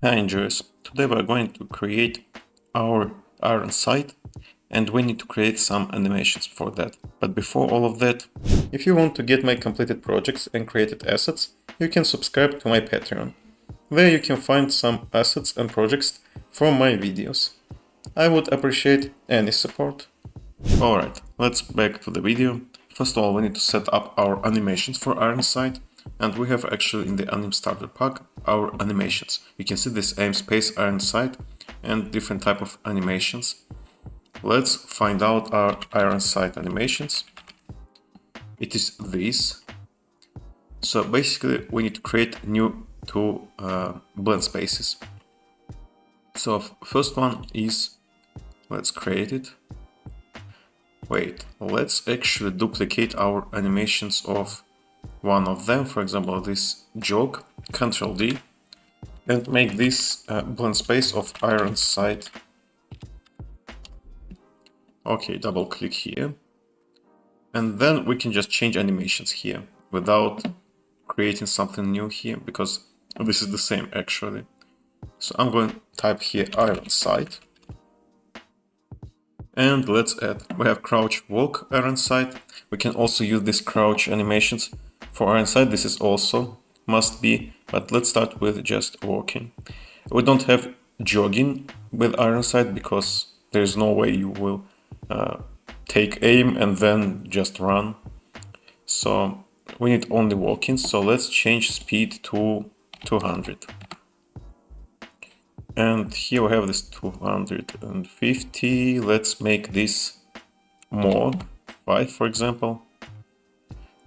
Hi enjoyers, today we are going to create our Ironsight and we need to create some animations for that. But before all of that, if you want to get my completed projects and created assets, you can subscribe to my Patreon. There you can find some assets and projects from my videos. I would appreciate any support. Alright, let's back to the video. First of all, we need to set up our animations for Ironsight, and we have actually in the anim starter pack our animations. You can see this aim space Ironsight and different type of animations. Let's find out our Ironsight animations. It is this. So basically we need to create new two blend spaces. So first one is, let's create it. Wait, let's actually duplicate our animations of one of them, for example this jog, Ctrl D, and make this blend space of Ironsight. Okay, double click here, and then we can just change animations here without creating something new here, because this is the same actually. So I'm going to type here Ironsight. And let's add, we have crouch walk Ironsight. We can also use these crouch animations for Ironsight. This is also must be, but let's start with just walking. We don't have jogging with Ironsight because there's no way you will take aim and then just run. So we need only walking. So let's change speed to 200. And here we have this 250. Let's make this more, 5 for example.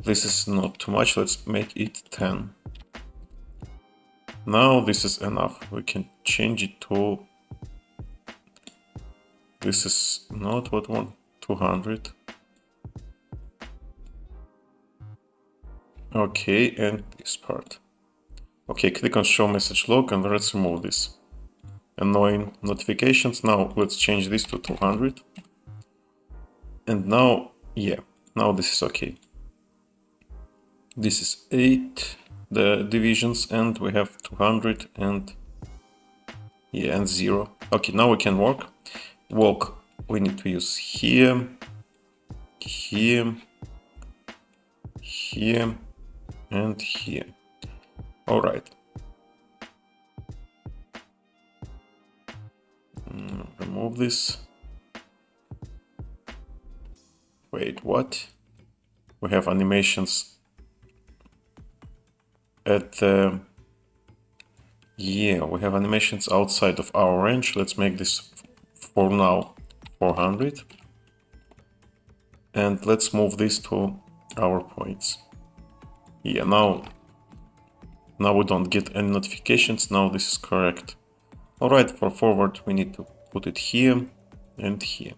This is not too much, let's make it 10. Now this is enough. We can change it to, this is not what we want, 200. Okay, and this part. Okay, click on show message log and let's remove this annoying notifications. Now let's change this to 200. And now, yeah, now this is okay. This is 8, the divisions, and we have 200 and, yeah, and 0. Okay, now we can walk. Walk, we need to use here, here, here, and here. All right. Remove this. Wait, what? We have animations at yeah, we have animations outside of our range. Let's make this for now 400. And let's move this to our points. Yeah, now we don't get any notifications. Now this is correct. Alright, for forward we need to put it here and here.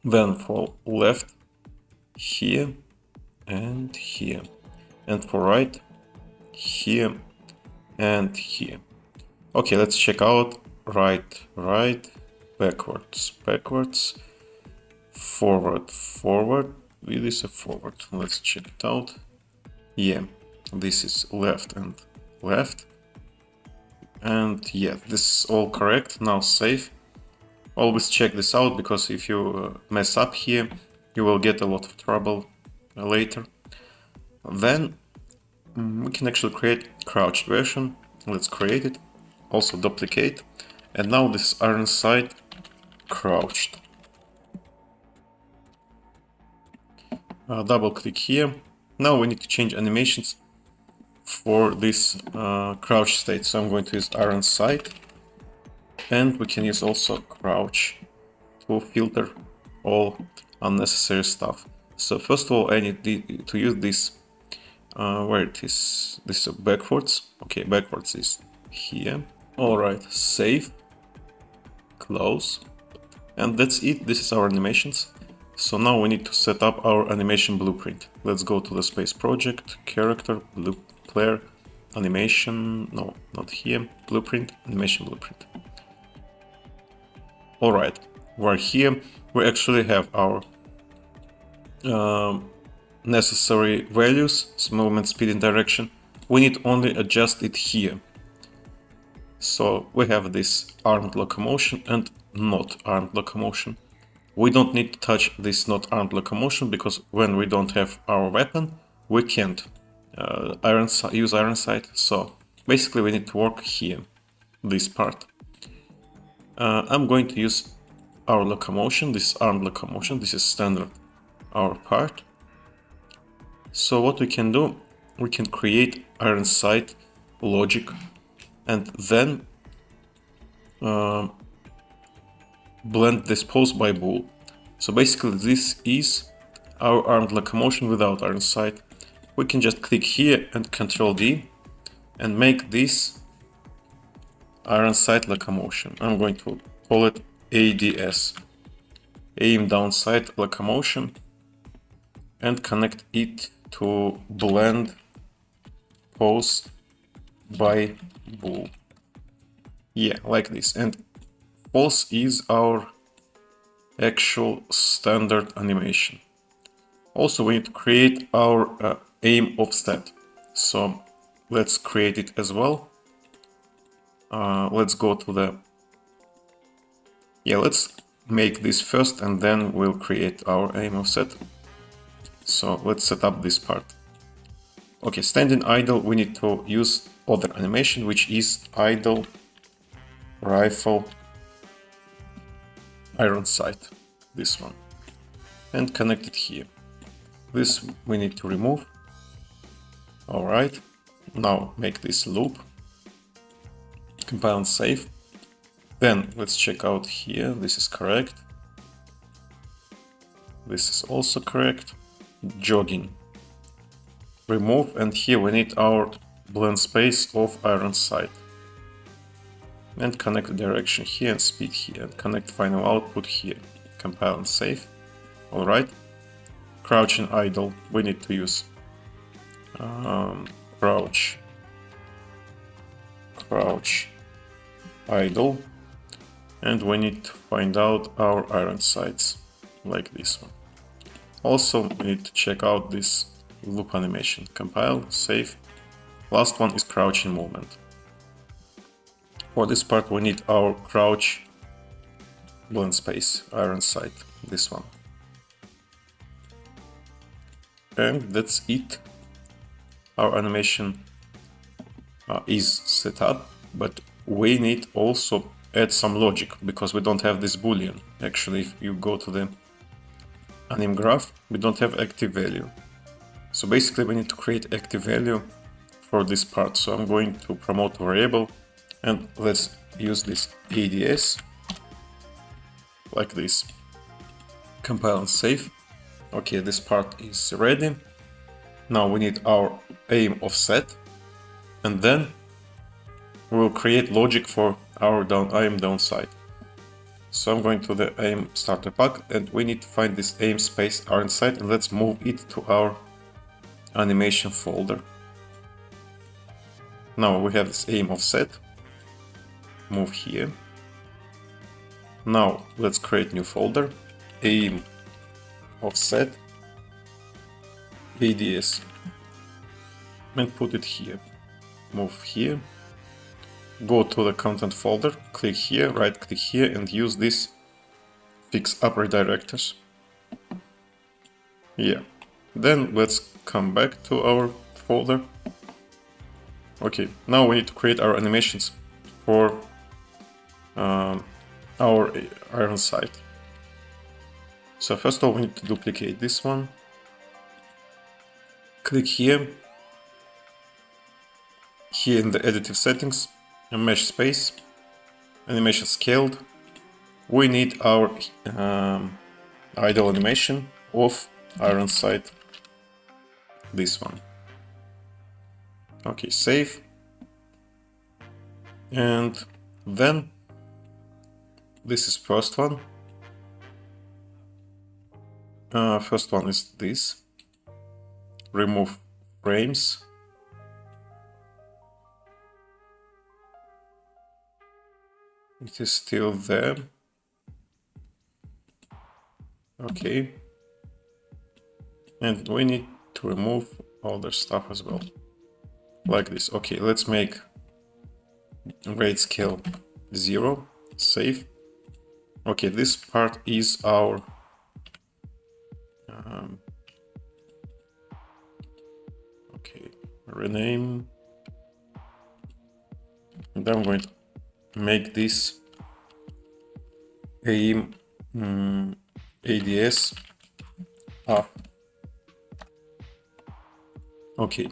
Then for left, here and here. And for right, here and here. Okay, let's check out right, right, backwards, backwards, forward, forward. It is a forward. Let's check it out. Yeah, this is left and left. And yeah, this is all correct. Now save. Always check this out, because if you mess up here, you will get a lot of trouble later. Then we can actually create crouched version. Let's create it. Also duplicate. And now this Ironsight crouched. Double click here. Now we need to change animations for this crouch state. So I'm going to use Ironsight. And we can use also crouch to filter all unnecessary stuff. So first of all, I need to use this, where it is, this is backwards. Okay, backwards is here. Alright, save, close, and that's it. This is our animations. So now we need to set up our animation blueprint. Let's go to the space project, character, blue player, animation, no, not here, blueprint, animation blueprint. Alright, we're here. We actually have our necessary values, so movement, speed, and direction. We need only adjust it here. So we have this armed locomotion and not armed locomotion. We don't need to touch this not armed locomotion because when we don't have our weapon, we can't use Ironsight. So basically we need to work here, this part. I'm going to use our locomotion, this armed locomotion. This is standard, our part. So what we can do, we can create Ironsight logic and then blend dispose by bool. So basically this is our armed locomotion without Ironsight. We can just click here and Ctrl D and make this Ironsight locomotion. I'm going to call it ADS, aim down sight locomotion, and connect it to blend pose by bool. Yeah, like this. And false is our actual standard animation. Also, we need to create our aim offset. So let's create it as well. Let's go to the... Yeah, let's make this first and then we'll create our aim offset. So let's set up this part. Okay, standing idle, we need to use other animation, which is idle rifle Ironsight, this one, and connect it here. This we need to remove. All right, now make this loop, compile and save. Then let's check out here. This is correct. This is also correct. Jogging. Remove, and here we need our blend space of Ironsight. And connect the direction here and speed here. And connect final output here. Compile and save. Alright. Crouching idle. We need to use crouch idle. And we need to find out our Ironsights, like this one. Also, we need to check out this loop animation. Compile, save. Last one is crouching movement. For this part, we need our crouch blend space, Ironsight, this one. And that's it. Our animation is set up, but we need also add some logic because we don't have this boolean. Actually, if you go to the anim graph, we don't have active value. So basically we need to create active value for this part. So I'm going to promote variable and let's use this ADS like this. Compile and save. Okay, this part is ready. Now we need our aim offset and then we will create logic for our aim downside. So I'm going to the aim starter pack and we need to find this aim space Ironsight and let's move it to our animation folder. Now we have this aim offset. Move here. Now let's create new folder. Aim offset ADS and put it here. Move here. Go to the content folder, click here, right click here and use this fix upper directors. Yeah. Then let's come back to our folder. Okay, now we need to create our animations for our Ironsight. So first of all, we need to duplicate this one. Click here. Here in the additive settings, mesh space, animation scaled. We need our idle animation of Ironsight. This one. Okay, save. And then this is first one. First one is this. Remove frames. It is still there. Okay. And we need to remove other stuff as well. Like this. Okay, let's make Grade scale 0, save. Okay, this part is our okay, rename. And I'm going to make this aim ADS up. Okay,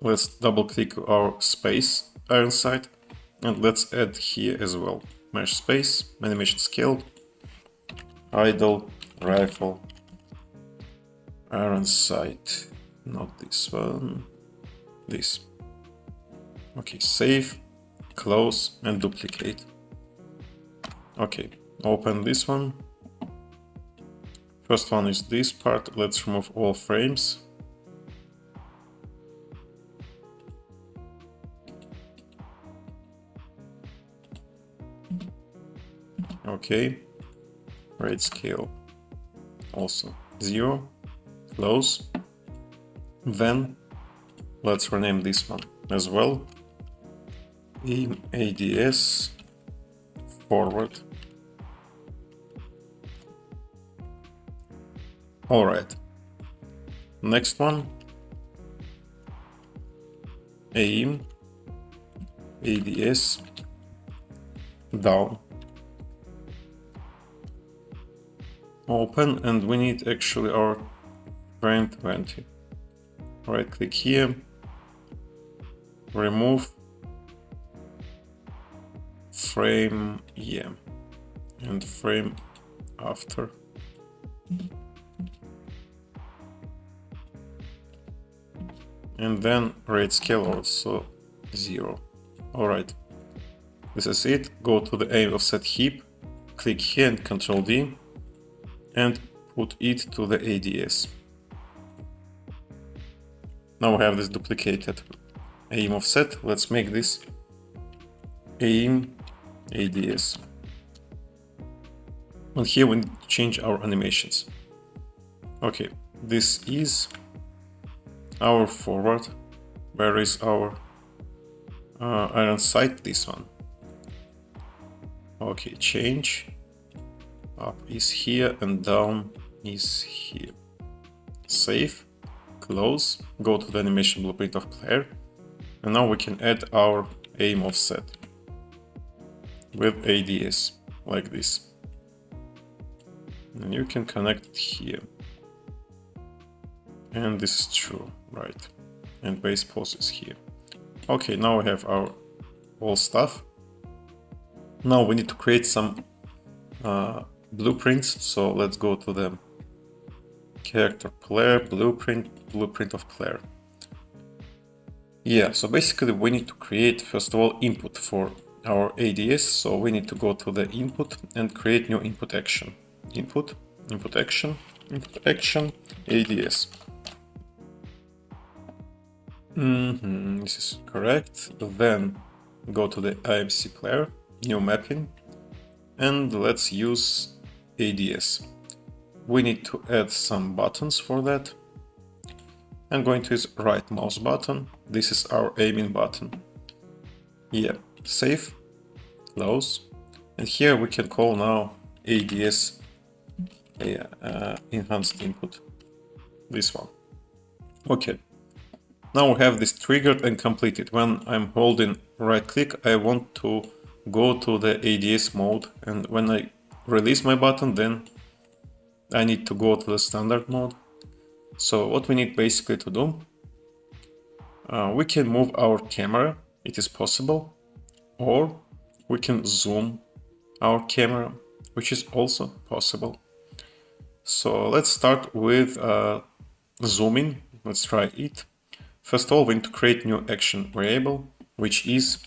let's double click our space Ironsight and let's add here as well mesh space, animation scale, idle, rifle, Ironsight, not this one, this. Okay, save, close and duplicate. Okay, open this one. First one is this part. Let's remove all frames. Okay, grade scale also 0, close. Then let's rename this one as well. Aim ADS forward. All right. Next one. Aim ADS down. Open, and we need actually our frame 20. Right click here, remove frame and frame after. And then rate scale also 0. Alright, this is it. Go to the aim offset heap, click here and Ctrl D and put it to the ADS. Now we have this duplicated aim offset. Let's make this aim ADS. And here we need to change our animations. Okay, this is our forward. Where is our Ironsight? This one. Okay, change. Up is here and down is here. Save, close, go to the animation blueprint of player, and now we can add our aim offset with ADS like this. And you can connect it here. And this is true, right? And base pose is here. Okay, now we have our all stuff. Now we need to create some blueprints. So let's go to the character player, blueprint of player. Yeah, so basically we need to create first of all input for our ADS. So we need to go to the input and create new input action. Input action, ADS. This is correct. Then go to the IMC player, new mapping, and let's use ADS. We need to add some buttons for that. I'm going to use right mouse button. This is our aiming button. Yeah, save, close, and here we can call now ADS enhanced input. This one. Okay. Now we have this triggered and completed. When I'm holding right click, I want to go to the ADS mode, and when I release my button, then I need to go to the standard mode. So what we need basically to do, we can move our camera, it is possible, or we can zoom our camera, which is also possible. So let's start with zooming. Let's try it. First of all, we need to create new action variable, which is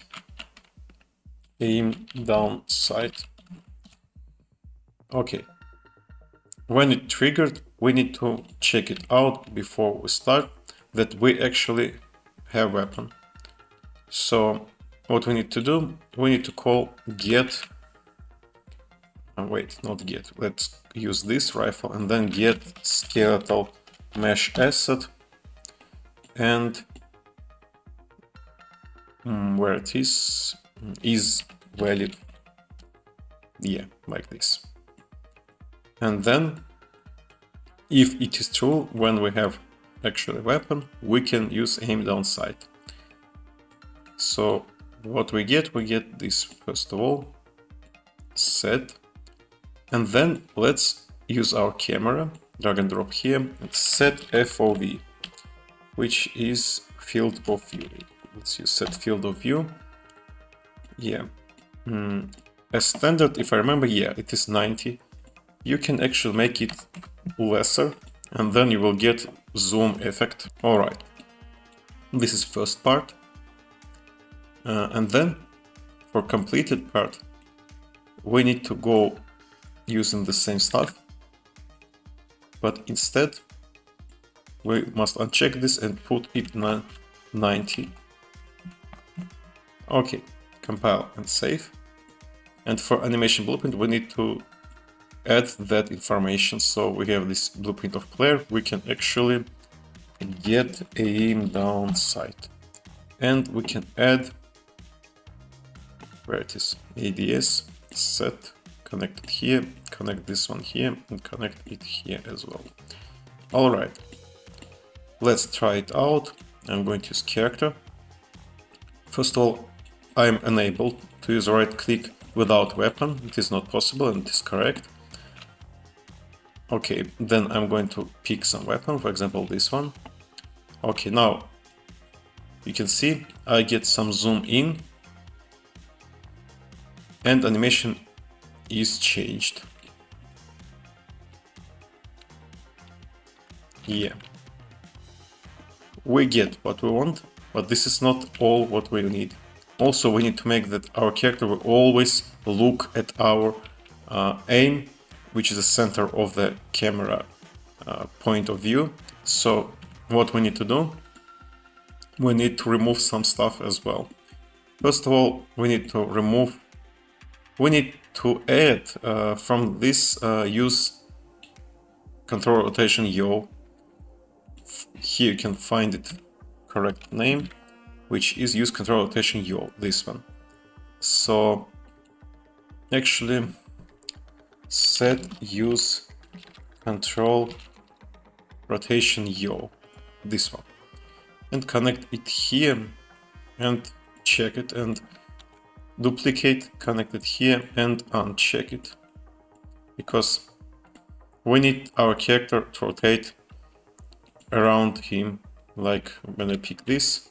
aim down sight. Okay. When it triggered, we need to check it out before we start that we actually have weapon. So what we need to do, we need to call get. Wait, not get. Let's use this rifle and then get skeletal mesh asset. And where it is, is valid. Yeah, like this. And then if it is true, when we have actually a weapon, we can use aim down sight. So what we get this first of all, set, and then let's use our camera, drag and drop here, and set FOV, which is field of view. Let's use set field of view. Yeah. As standard, if I remember, yeah, it is 90. You can actually make it lesser, and then you will get zoom effect. Alright. This is first part. And then for completed part, we need to go using the same stuff, but instead we must uncheck this and put it 90. Okay, compile and save. And for animation blueprint, we need to add that information. So we have this blueprint of player. We can actually get aim down sight, and we can add, where it is, ADS set, connect it here, connect this one here, and connect it here as well. Alright, let's try it out. I'm going to use character. First of all, I'm enabled to use right click without weapon. It is not possible, and it is correct. Okay, then I'm going to pick some weapon, for example this one. Okay, now you can see I get some zoom in, and animation is changed. Yeah. We get what we want, but this is not all what we need. Also, we need to make that our character will always look at our aim, which is the center of the camera point of view. So what we need to do, we need to remove some stuff as well. First of all, we need to add from this use control rotation yaw. Here you can find it correct name, which is use control rotation yaw, this one. So actually set use control rotation yaw, this one, and connect it here and check it, and duplicate, connect it here and uncheck it, because we need our character to rotate around him. Like when I pick this,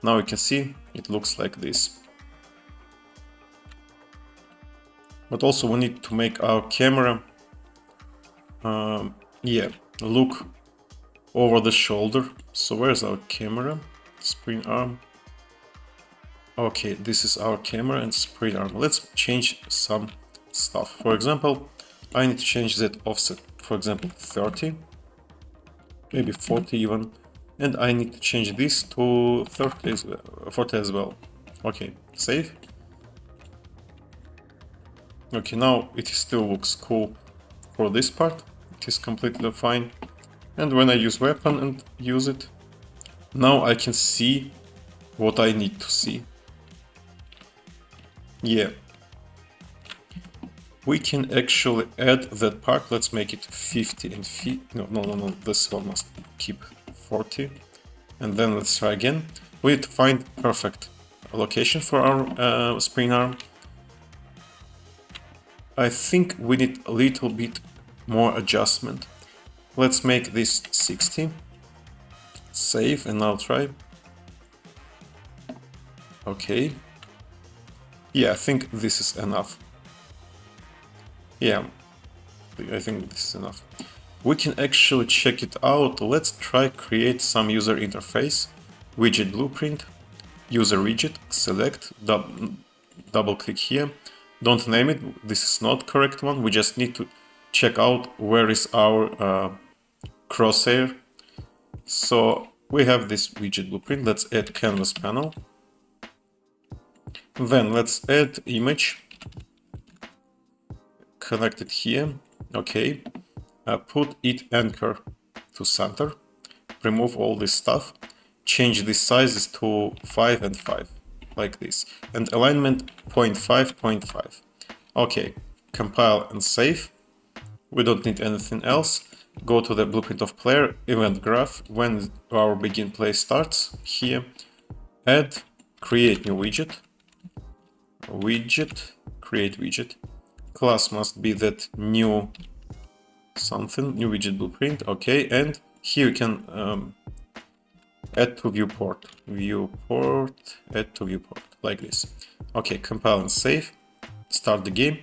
now you can see it looks like this. But also we need to make our camera look over the shoulder. So where's our camera? Spring arm. Okay, this is our camera and spring arm. Let's change some stuff. For example, I need to change that offset, for example 30, maybe 40 even, and I need to change this to 40 as well. Okay, save. Okay, now it still looks cool for this part. It is completely fine. And when I use weapon and use it, now I can see what I need to see. Yeah. We can actually add that part. Let's make it 50 and 50. No. This one must keep 40. And then let's try again. We need to find perfect location for our spring arm. I think we need a little bit more adjustment. Let's make this 60. Save, and I'll try. Okay. Yeah, I think this is enough. Yeah, I think this is enough. We can actually check it out. Let's try create some user interface. Widget blueprint, user widget, select, double click here. Don't name it, this is not correct one. We just need to check out where is our crosshair. So we have this widget blueprint. Let's add canvas panel. Then let's add image. Connect it here. Okay. Put it anchor to center. Remove all this stuff. Change the sizes to 5 and 5. like this, and alignment 0.5, 0.5. Okay, compile and save. We don't need anything else. Go to the blueprint of player, event graph, when our begin play starts, here, add, create new widget, create widget. Class must be that new something, new widget blueprint, okay, and here you can add to viewport, add to viewport, like this. Okay, compile and save, start the game,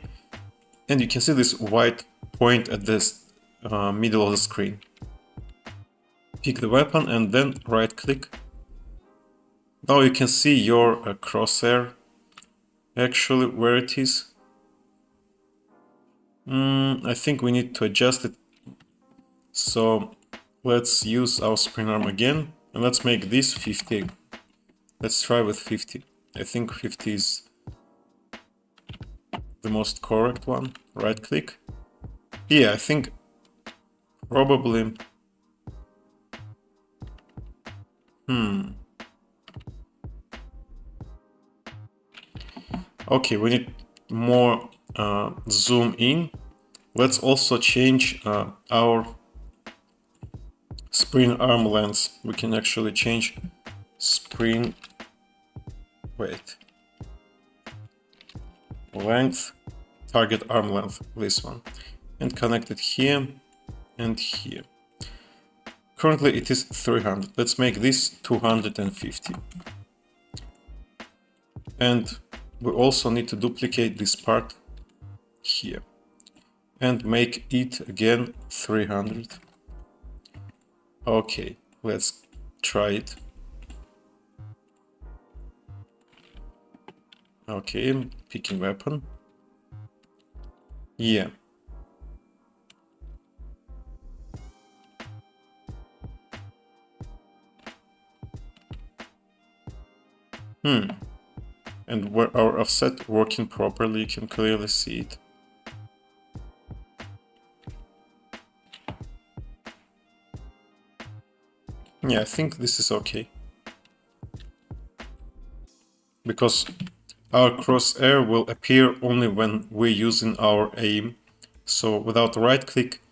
and you can see this white point at this middle of the screen. Pick the weapon and then right click. Now you can see your crosshair, actually where it is. I think we need to adjust it. So let's use our spring arm again, and let's make this 50. Let's try with 50. I think 50 is the most correct one. Right click. Yeah, I think probably. Okay, we need more zoom in. Let's also change our spring arm length. We can actually change spring length, target arm length, this one, and connect it here and here. Currently it is 300. Let's make this 250. And we also need to duplicate this part here and make it again 300. Okay, let's try it. Okay, picking weapon. Yeah. And where our offset working properly, you can clearly see it. Yeah, I think this is okay. Because our crosshair will appear only when we're using our aim. So without right click,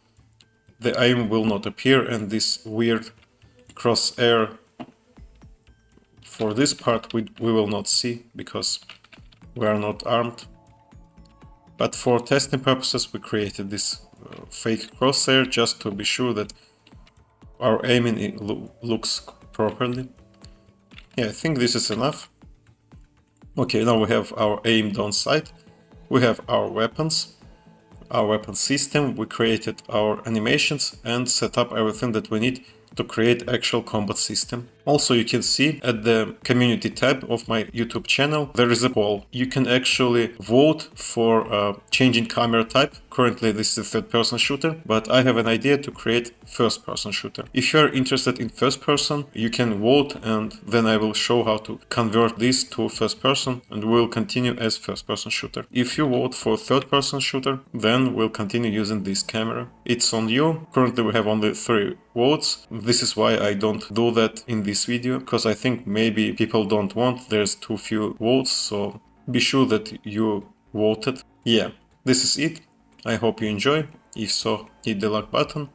the aim will not appear, and this weird crosshair for this part we will not see because we are not armed. But for testing purposes we created this fake crosshair just to be sure that our aiming looks properly. Yeah, I think this is enough. Okay, now we have our aim on site. We have our weapons, our weapon system. We created our animations and set up everything that we need to create actual combat system. Also, you can see at the community tab of my YouTube channel, there is a poll. You can actually vote for changing camera type. Currently, this is a third-person shooter, but I have an idea to create first-person shooter. If you're interested in first-person, you can vote, and then I will show how to convert this to first-person, and we'll continue as first-person shooter. If you vote for third-person shooter, then we'll continue using this camera. It's on you. Currently, we have only 3 votes. This is why I don't do that in this video, because I think maybe people don't want, there's too few votes, so be sure that you voted. Yeah, this is it. I hope you enjoy. If so, hit the like button,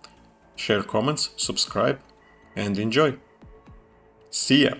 share comments, subscribe, and enjoy. See ya!